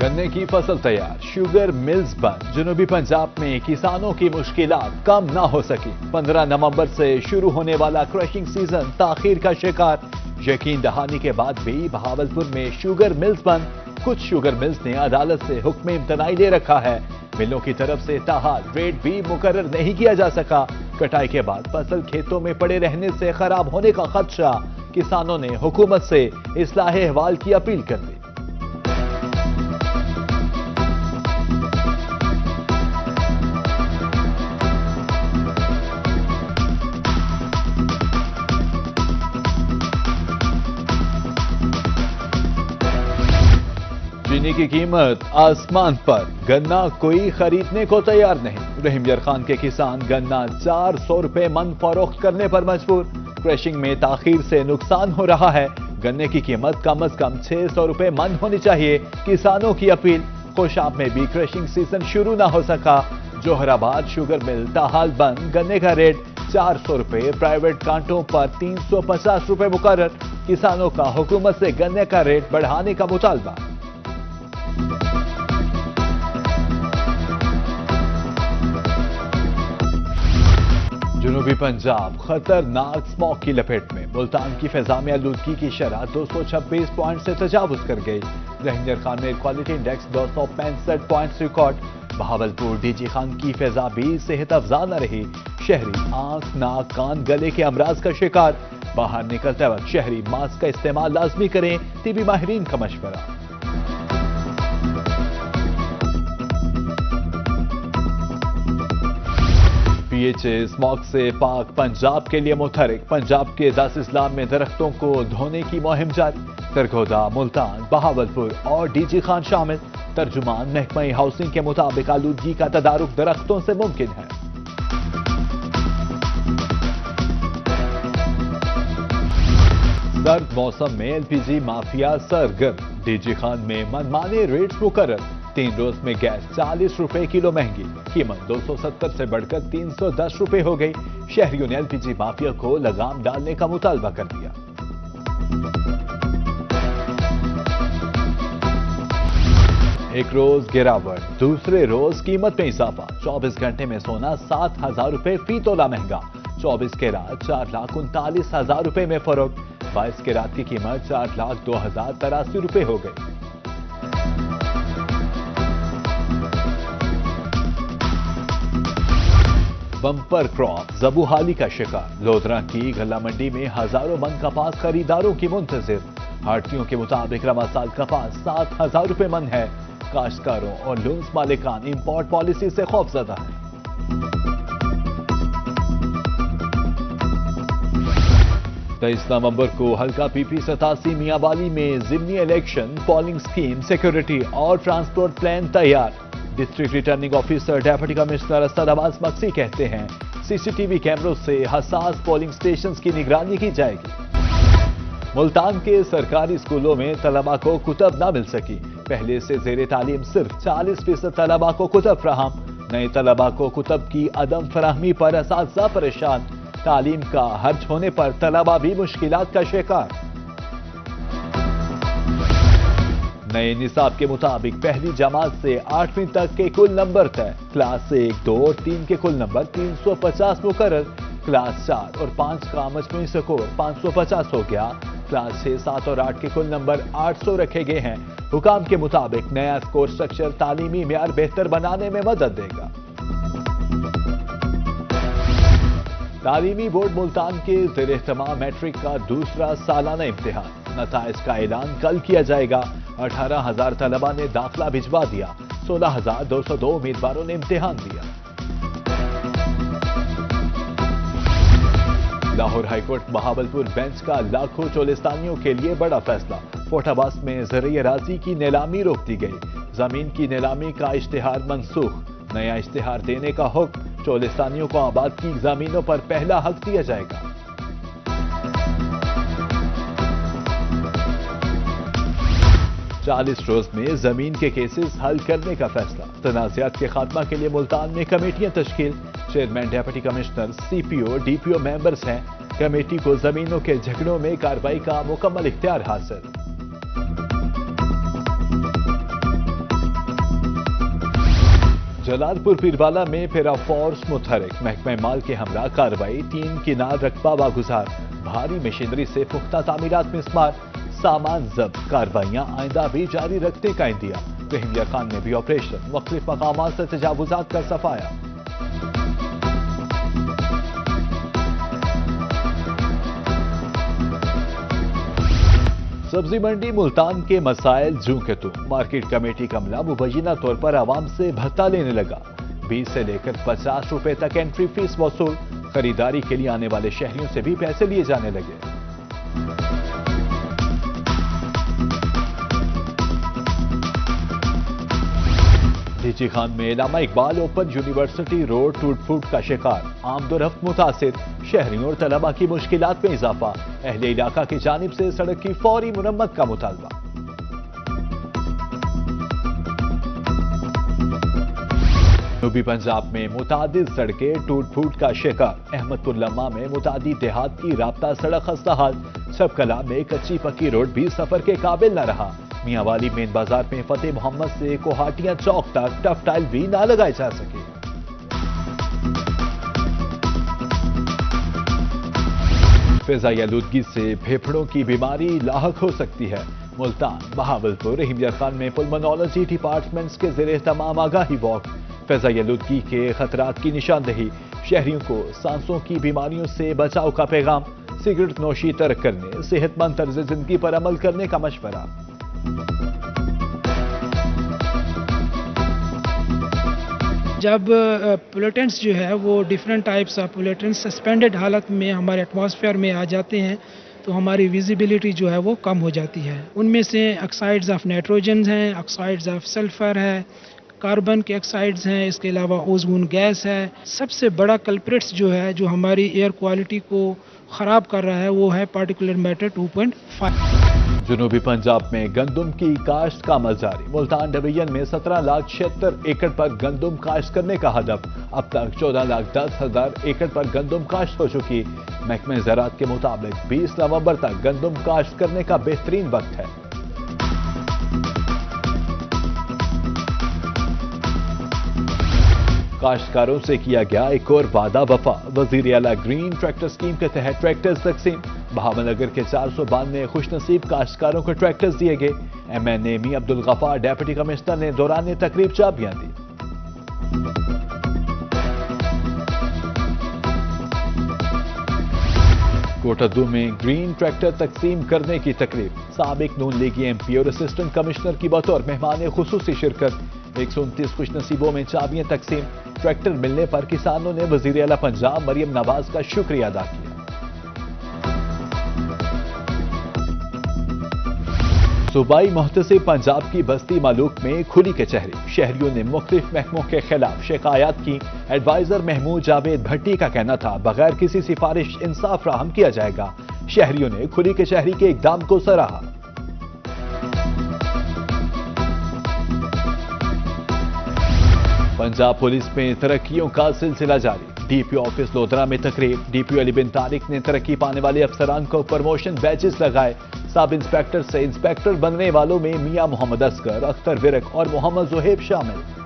गन्ने की फसल तैयार, शुगर मिल्स बंद, जनूबी पंजाब में किसानों की मुश्किलात कम ना हो सकी। 15 नवंबर से शुरू होने वाला क्रशिंग सीजन ताखीर का शिकार। यकीन दहानी के बाद भी बहावलपुर में शुगर मिल्स बंद। कुछ शुगर मिल्स ने अदालत से हुक्म इम्तनाई ले रखा है। मिलों की तरफ से ताहाल रेट भी मुकर्रर नहीं किया जा सका। कटाई के बाद फसल खेतों में पड़े रहने से खराब होने का खदशा। किसानों ने हुकूमत से इस्लाह अहवाल की अपील कर दी। चीनी की कीमत आसमान पर, गन्ना कोई खरीदने को तैयार नहीं। रहीमयार खान के किसान गन्ना 400 रुपए मन फरोख्त करने पर मजबूर। क्रशिंग में ताखीर से नुकसान हो रहा है। गन्ने की कीमत कम से कम 600 रुपए मन होनी चाहिए। किसानों की अपील। खुशाब में भी क्रशिंग सीजन शुरू ना हो सका। जोहराबाद शुगर मिल ताहाल बंद। गन्ने का रेट 400 रुपए, प्राइवेट कांटों पर 350 रुपए मुकर्रर। किसानों का हुकूमत से गन्ने का रेट बढ़ाने का मुतालबा। जनूबी पंजाब खतरनाक स्मॉग की लपेट में। मुल्तान की फिजा में आलूदगी की शरह 226 पॉइंट से तजावुज कर गई। रहीमयार खान में quality index 265 points record. Bahawalpur DG Khan की फिजा भी सेहत अफजा न रही। शहरी आंख, नाक, कान, गले के अमराज का शिकार। बाहर निकलते वक्त शहरी मास्क का इस्तेमाल लाजमी करें। टीबी माहिरीन का मशवरा। पीएचए स्मॉग से पाक पंजाब के लिए मुतहरिक। पंजाब के 10 अजला में दरख्तों को धोने की मुहिम जारी। सरगोदा, मुल्तान, बहावलपुर और डीजी खान शामिल। तर्जुमान महकमा हाउसिंग के मुताबिक आलूदगी का तदारुक दरख्तों से मुमकिन है। सर्द मौसम में एलपीजी माफिया सरगर्म। डीजी खान में मनमाने रेट्स मुकर्रर। 3 रोज में गैस 40 रुपए किलो महंगी। कीमत 270 से बढ़कर 310 रुपए हो गई। शहरियों ने एलपीजी माफिया को लगाम डालने का मुतालबा कर दिया। एक रोज गिरावट, दूसरे रोज कीमत में इजाफा। 24 घंटे में सोना 7,000 रुपए फी तोला महंगा। 24 के रात 4,39,000 रुपए में फरोख्त। 22 के रात की कीमत 4,02,083 रुपए हो गई। बम्पर क्रॉप जबूहाली का शिकार। लोधरा की गल्ला मंडी में हजारों मन कपास खरीदारों की मुंतजिर। हाटियों के मुताबिक रवा साल कपास 7,000 रुपए मन है। काश्तकारों और लून्स मालिकान इंपोर्ट पॉलिसी से खौफजदा है। 23 नवंबर को हल्का पीपी 87 मियांवाली में जिमनी इलेक्शन पोलिंग स्कीम, सिक्योरिटी और ट्रांसपोर्ट प्लान तैयार। District returning officer deputy commissioner Asad Abbas Maksi कहते हैं सीसीटीवी कैमरों से हसास पोलिंग स्टेशंस की निगरानी की जाएगी। मुल्तान के सरकारी स्कूलों में तलबा को कुतब ना मिल सकी। पहले से जेर तालीम सिर्फ 40% तलबा को कुतब फराहम। नए तलबा को कुतब की अदम फराहमी पर असातिज़ा परेशान। तालीम का हर्ज होने पर तलबा भी मुश्किलात का शिकार। नए निसाब के मुताबिक पहली जमात से 8वीं तक के कुल नंबर तय। क्लास 1, 2 और 3 के कुल नंबर 350 मुकर्रर। क्लास 4 और 5 का मजमूई स्कोर 550 हो गया। क्लास 6, 7 और 8 के कुल नंबर 800 रखे गए हैं। हुकाम के मुताबिक नया स्कोर स्ट्रक्चर तालीमी मेयार बेहतर बनाने में मदद देगा। तालीमी बोर्ड मुल्तान के ज़ेर-ए-इह्तिमाम मैट्रिक का दूसरा सालाना इम्तिहान। नताइज का ऐलान कल किया जाएगा। 18,000 तलबा ने दाखिला भिजवा दिया। 16,202 उम्मीदवारों ने इम्तिहान दिया। लाहौर हाईकोर्ट बहावलपुर बेंच का लाखों चोलिस्तानियों के लिए बड़ा फैसला। फोटाबास में ज़रई अराज़ी की नीलामी रोक दी गई। जमीन की नीलामी का इश्तिहार मनसूख। नया इश्तिहार देने का हुक्म। चोलिस्तानियों को आबाद की जमीनों पर पहला हक दिया जाएगा। चालीस रोज में जमीन के केसेस हल करने का फैसला। तनाज़ात के खात्मा के लिए मुल्तान में कमेटियां तश्कील। Chairman deputy commissioner, CPO, DPO members हैं। कमेटी को जमीनों के झगड़ों में कार्रवाई का मुकम्मल इख्तियार हासिल। जलालपुर पीरवाला में पैरा फोर्स मुतहरिक, महकमा माल के हमरा कार्रवाई, 3 किनार रकबा वागुजार, भारी मशीनरी से पुख्ता तामीरात में इस्तेमाल, सामान जब्त, कार्रवाइयां आइंदा भी जारी रखने का इंदिया। रहीमिया खान में भी ऑपरेशन, मुख्तलिफ मकामात से तजावुजात का सफाया। सब्जी मंडी मुल्तान के मसाइल जूं के तू, मार्केट कमेटी का अमला मुबैना तौर पर आवाम से भत्ता लेने लगा। 20 से लेकर 50 रुपए तक एंट्री फीस वसूल, खरीदारी के लिए आने वाले शहरियों से भी पैसे लिए जाने लगे। डीजी खान में इलामा इकबाल ओपन यूनिवर्सिटी रोड टूट फूट का शिकार, आमदोरफ्त मुतासिर, शहरियों और तलबा की मुश्किलात में इजाफा, अहले इलाका की जानिब से सड़क की फौरी मुरम्मत का मुतालबा। जनूबी पंजाब में मुतादिद सड़कें टूट फूट का शिकार, अहमदपुर लम्मा में मुतादिद देहात की राब्ता सड़क खस्ता हाल, सबकला में कच्ची पक्की रोड भी सफर के काबिल न रहा। मियांवाली मेन बाजार में फतेह मोहम्मद से कोहाटियां चौक तक टफ टाइल भी ना लगाए जा सके। फिजाई आलूदगी से फेफड़ों की बीमारी लाहक हो सकती है। मुल्तान, बहावलपुर, रहीमिया खान में पुलमोनोलॉजी डिपार्टमेंट्स के ज़रिए तमाम आगाही वॉक, फिजाई आलूदगी के खतरात की निशानदेही, शहरियों को सांसों की बीमारियों से बचाव का पैगाम, सिगरेट नोशी तर्क करने, सेहतमंद तर्ज जिंदगी पर अमल करने का मशवरा। जब पोल्यूटेंट्स जो है वो different types of pollutants suspended हालत में हमारे एटमॉस्फेयर में आ जाते हैं तो हमारी विजिबिलिटी जो है वो कम हो जाती है। उनमें से ऑक्साइड्स ऑफ नाइट्रोजन हैं, ऑक्साइड्स ऑफ सल्फर है, कार्बन के ऑक्साइड्स हैं, इसके अलावा ओजोन गैस है। सबसे बड़ा कल्प्रिट्स जो है जो हमारी एयर क्वालिटी को ख़राब कर रहा है वो है पार्टिकुलर मैटर 2.5। जनूबी पंजाब में गंदम की काश्त का अमल जारी, मुल्तान डिवीजन में 17,76,000 एकड़ पर गंदम काश्त करने का हदफ, अब तक 14,10,000 एकड़ पर गंदम काश्त हो चुकी। महकमे ज़राअत के मुताबिक 20 नवंबर तक गंदम काश्त करने का बेहतरीन वक्त है। काश्तकारों से किया गया एक और वादा वफा, वजीर आला ग्रीन ट्रैक्टर स्कीम के तहत ट्रैक्टर्स तकसीम, बहावलनगर के 492 खुशनसीब काश्तकारों को ट्रैक्टर्स दिए गए। MNA मी अब्दुल गफार डिप्टी कमिश्नर ने दौरान तकरीब चाबियां दी। कोटद्दू में ग्रीन ट्रैक्टर तकसीम करने की तकरीब, साबिक नून लीगी MP और असिस्टेंट कमिश्नर की बतौर मेहमान खुसूसी शिरकत। 129 खुशनसीबों में चाबियां तकसीम, ट्रैक्टर मिलने पर किसानों ने वजीर आला पंजाब मरियम नवाज का शुक्रिया अदा किया। सूबाई मुहतसिब पंजाब की बस्ती मालूक में खुली कचहरी, शहरियों ने मुख्तलिफ महकमों के खिलाफ शिकायत की। एडवाइजर महमूद जावेद भट्टी का कहना था बगैर किसी सिफारिश इंसाफ फराहम किया जाएगा। शहरियों ने खुली कचहरी के इकदाम को सराहा। पंजाब पुलिस में तरक्कियों का सिलसिला जारी, DPO ऑफिस लोधरा में तकरीब, DPO अली बिन तारिक ने तरक्की पाने वाले अफसरान को प्रमोशन बैचेस लगाए। सब इंस्पेक्टर से इंस्पेक्टर बनने वालों में मियां मोहम्मद असगर, अख्तर विरक और मोहम्मद जुहेब शामिल।